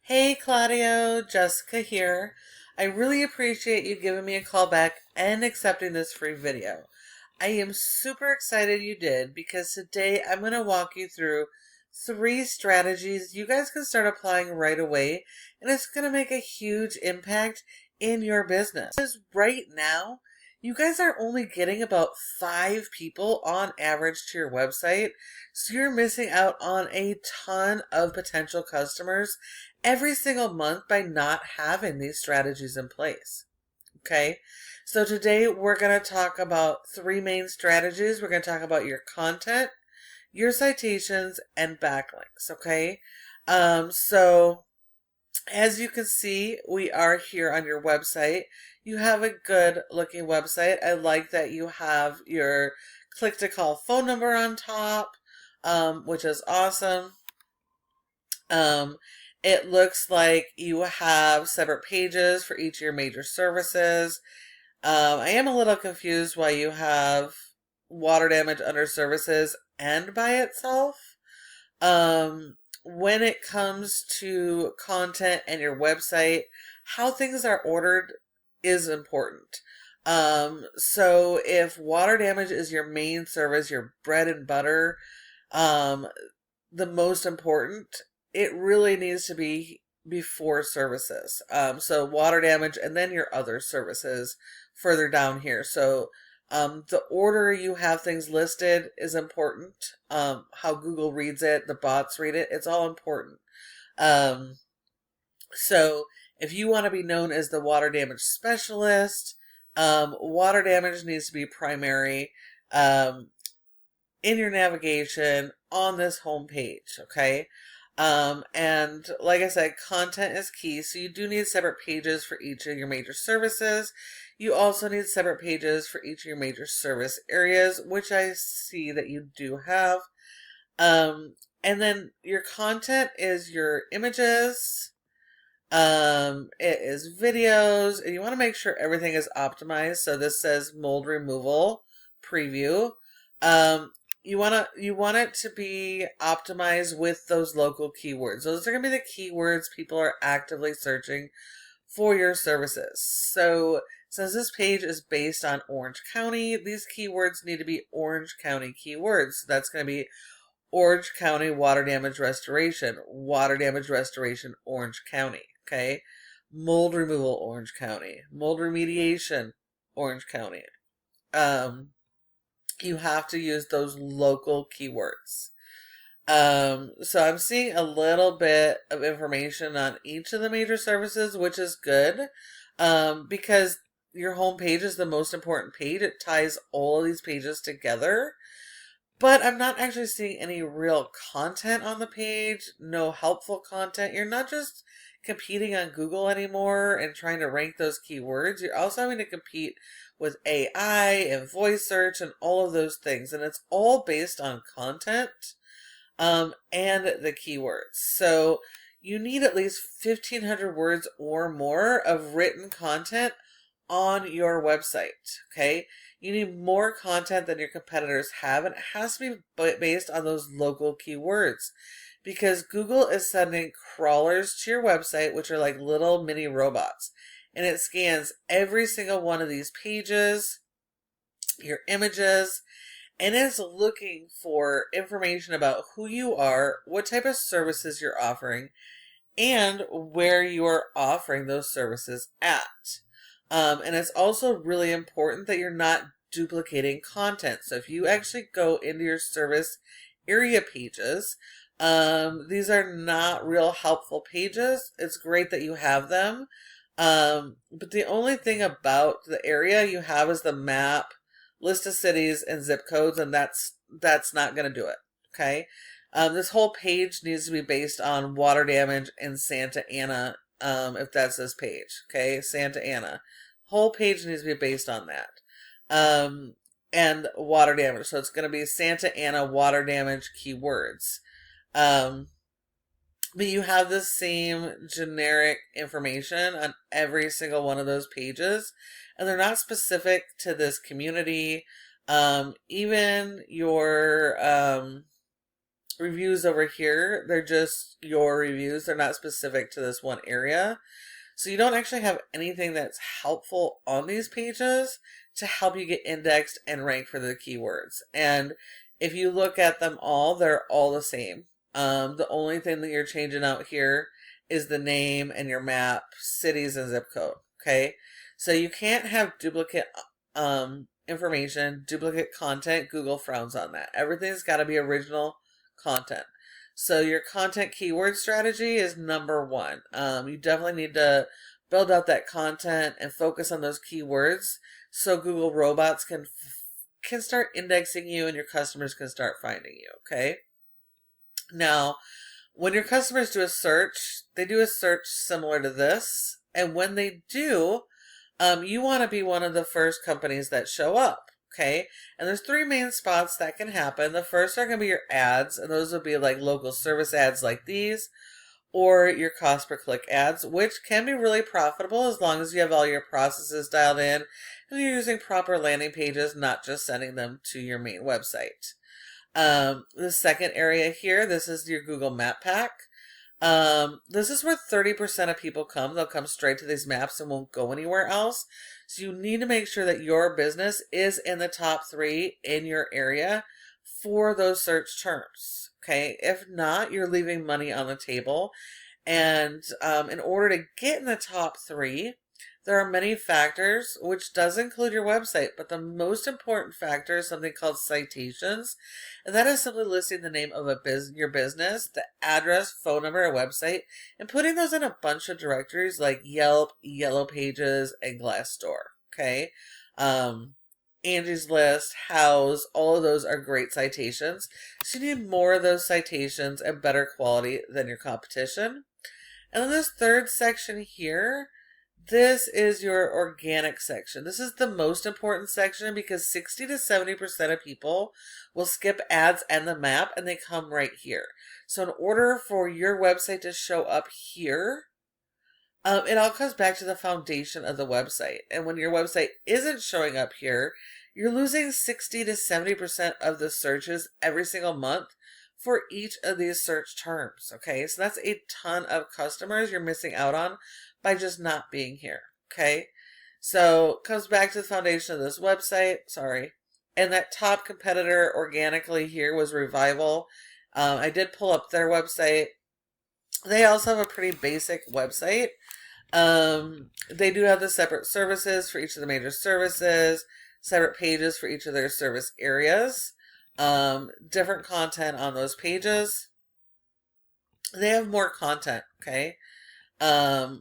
Hey Claudio, Jessica here. I really appreciate you giving me a call back and accepting this free video. I am super excited you did because today I'm going to walk you through 3 strategies you guys can start applying right away, and it's going to make a huge impact in your business. Because right now, you guys are only getting about 5 people on average to your website, so you're missing out on a ton of potential customers every single month by not having these strategies in place. Okay, so today we're going to talk about 3 main strategies. We're going to talk about your content, your citations, and backlinks. Okay, so as you can see, we are here on your website. You have a good looking website. I like that you have your click to call phone number on top, which is awesome. It looks like you have separate pages for each of your major services. I am a little confused why you have water damage under services and by itself. When it comes to content and your website, how things are ordered is important. So if water damage is your main service, your bread and butter, the most important, it really needs to be before services. So water damage and then your other services further down here. So the order you have things listed is important. How Google reads it, the bots read it, it's all important. So if you want to be known as the water damage specialist, water damage needs to be primary in your navigation on this home page, okay? And like I said, content is key. So you do need separate pages for each of your major services. You also need separate pages for each of your major service areas, which I see that you do have. And then your content is your images. It is videos, and you want to make sure everything is optimized. So this says mold removal preview. You want it to be optimized with those local keywords. Those are going to be the keywords people are actively searching for your services. So since this page is based on Orange County, these keywords need to be Orange County keywords. So that's going to be Orange County water damage restoration, Orange County, okay? Mold removal, Orange County, mold remediation, Orange County. You have to use those local keywords. So I'm seeing a little bit of information on each of the major services, which is good, because your home page is the most important page. It ties all of these pages together. But I'm not actually seeing any real content on the page, no helpful content. You're not just competing on Google anymore and trying to rank those keywords. You're also having to compete with AI and voice search and all of those things. And it's all based on content and the keywords. So you need at least 1,500 words or more of written content on your website, okay? You need more content than your competitors have, and it has to be based on those local keywords, because Google is sending crawlers to your website, which are like little mini robots, and it scans every single one of these pages, your images, and it's looking for information about who you are, what type of services you're offering, and where you are offering those services at. And it's also really important that you're not duplicating content. So if you actually go into your service area pages, these are not real helpful pages. It's great that you have them. But the only thing about the area you have is the map, list of cities, and zip codes, and that's not going to do it. Okay. This whole page needs to be based on water damage in Santa Ana. If that's this page, okay, Santa Ana. Whole page needs to be based on that. And water damage. So it's going to be Santa Ana water damage keywords. But you have the same generic information on every single one of those pages, and they're not specific to this community. Even your reviews over here, they're just your reviews. They're not specific to this one area. So you don't actually have anything that's helpful on these pages to help you get indexed and rank for the keywords. And if you look at them all, they're all the same. The only thing that you're changing out here is the name and your map, cities, and zip code. Okay, so you can't have duplicate information, duplicate content. Google frowns on that. Everything's got to be original content. So your content keyword strategy is number one. You definitely need to build out that content and focus on those keywords so Google robots can start indexing you and your customers can start finding you, okay? Now, when your customers do a search, they do a search similar to this. And when they do, you want to be one of the first companies that show up. Okay, and there's three main spots that can happen. The first are going to be your ads, and those will be like local service ads like these, or your cost per click ads, which can be really profitable as long as you have all your processes dialed in and you're using proper landing pages, not just sending them to your main website. The second area here, this is your Google Map Pack. This is where 30% of people come. They'll come straight to these maps and won't go anywhere else. So you need to make sure that your business is in the top 3 in your area for those search terms. Okay. If not, you're leaving money on the table. And, in order to get in the top 3, there are many factors, which does include your website, but the most important factor is something called citations, and that is simply listing the name of your business, the address, phone number, or website, and putting those in a bunch of directories like Yelp, Yellow Pages, and Glassdoor. Okay, Angie's List, House, all of those are great citations. So you need more of those citations and better quality than your competition. And then this third section here, this is your organic section. This is the most important section because 60 to 70% of people will skip ads and the map and they come right here. So in order for your website to show up here, it all comes back to the foundation of the website. And when your website isn't showing up here, you're losing 60 to 70% of the searches every single month for each of these search terms. Okay, so that's a ton of customers you're missing out on by just not being here. Okay, so comes back to the foundation of this website. Sorry, and that top competitor organically here was Revival. I did pull up their website. They also have a pretty basic website. They do have the separate services for each of the major services, separate pages for each of their service areas, different content on those pages. They have more content, okay? They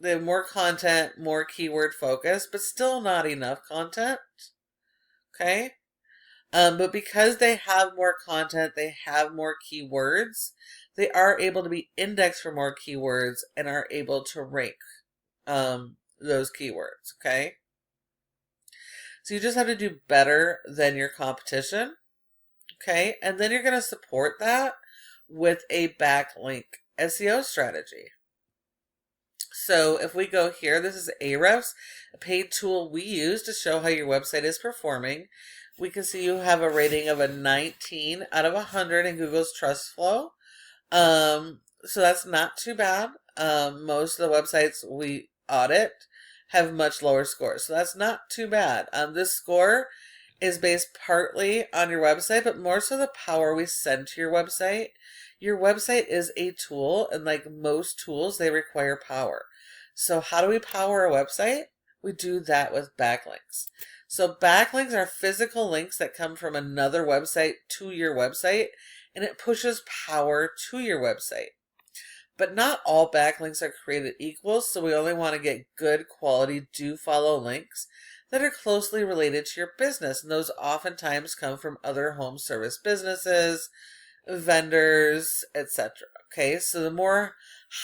have more content, more keyword focus, but still not enough content, okay? But because they have more content, they have more keywords, they are able to be indexed for more keywords and are able to rank those keywords, okay? So you just have to do better than your competition, okay? And then you're going to support that with a backlink SEO strategy. So if we go here, this is Ahrefs, a paid tool we use to show how your website is performing. We can see you have a rating of a 19 out of 100 in Google's Trust Flow. So that's not too bad. Most of the websites we audit have much lower scores, so that's not too bad. This score is based partly on your website, but more so the power we send to your website. Your website is a tool, and like most tools, they require power. So how do we power a website? We do that with backlinks. So backlinks are physical links that come from another website to your website, and it pushes power to your website. But not all backlinks are created equal, so we only want to get good quality do-follow links that are closely related to your business, and those oftentimes come from other home service businesses, vendors, etc. Okay, so the more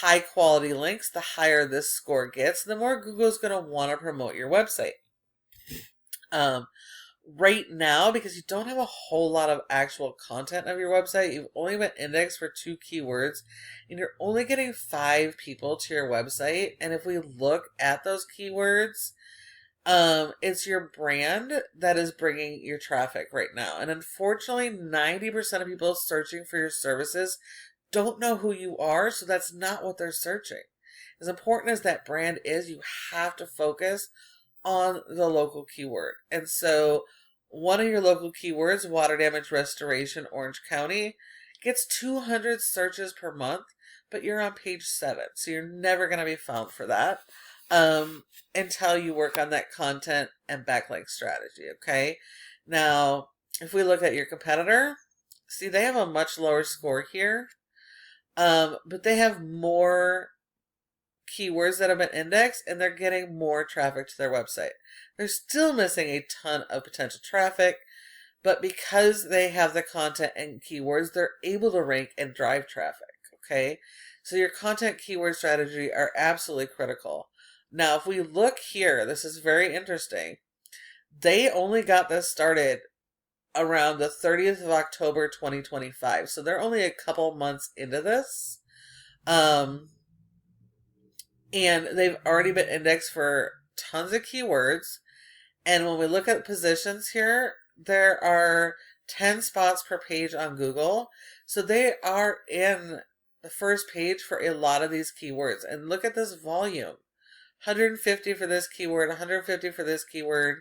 high quality links, the higher this score gets, the more Google's going to want to promote your website. Right now, because you don't have a whole lot of actual content of your website, you've only been indexed for 2 keywords, and you're only getting 5 people to your website. And if we look at those keywords, It's your brand that is bringing your traffic right now. And unfortunately, 90% of people searching for your services don't know who you are, so that's not what they're searching. As important as that brand is, you have to focus on the local keyword. And so one of your local keywords, water damage restoration, Orange County, gets 200 searches per month, but you're on page 7. So you're never going to be found for that until you work on that content and backlink strategy. Okay. Now, if we look at your competitor, see, they have a much lower score here, but they have more keywords that have been indexed and they're getting more traffic to their website. They're still missing a ton of potential traffic, but because they have the content and keywords, they're able to rank and drive traffic. Okay. So your content keyword strategy are absolutely critical. Now, if we look here, this is very interesting. They only got this started around the 30th of October 2025. So they're only a couple months into this. And they've already been indexed for tons of keywords. And when we look at positions here, there are 10 spots per page on Google. So they are in the first page for a lot of these keywords. And look at this volume. 150 for this keyword, 150 for this keyword.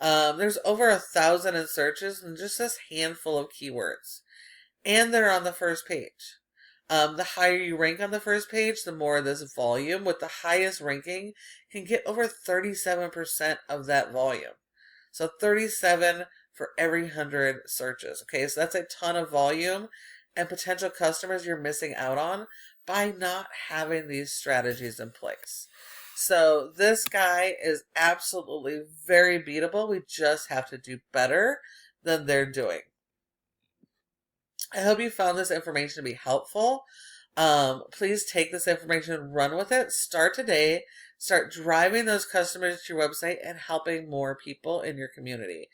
There's over 1,000 in searches and just this handful of keywords. And they're on the first page. The higher you rank on the first page, the more this volume with the highest ranking can get over 37% of that volume. So 37 for every 100 searches. Okay, so that's a ton of volume and potential customers you're missing out on by not having these strategies in place. So this guy is absolutely very beatable. We just have to do better than they're doing. I hope you found this information to be helpful. Please take this information and run with it. Start today. Start driving those customers to your website and helping more people in your community.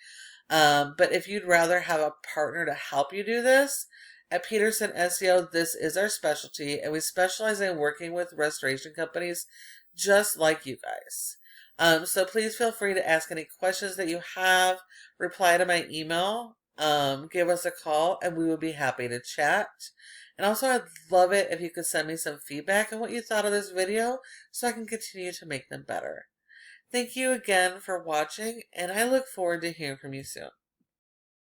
But if you'd rather have a partner to help you do this, at Peterson SEO, this is our specialty, and we specialize in working with restoration companies just like you guys. So please feel free to ask any questions that you have, reply to my email, give us a call, and we would be happy to chat. And also, I'd love it if you could send me some feedback on what you thought of this video so I can continue to make them better. Thank you again for watching, and I look forward to hearing from you soon.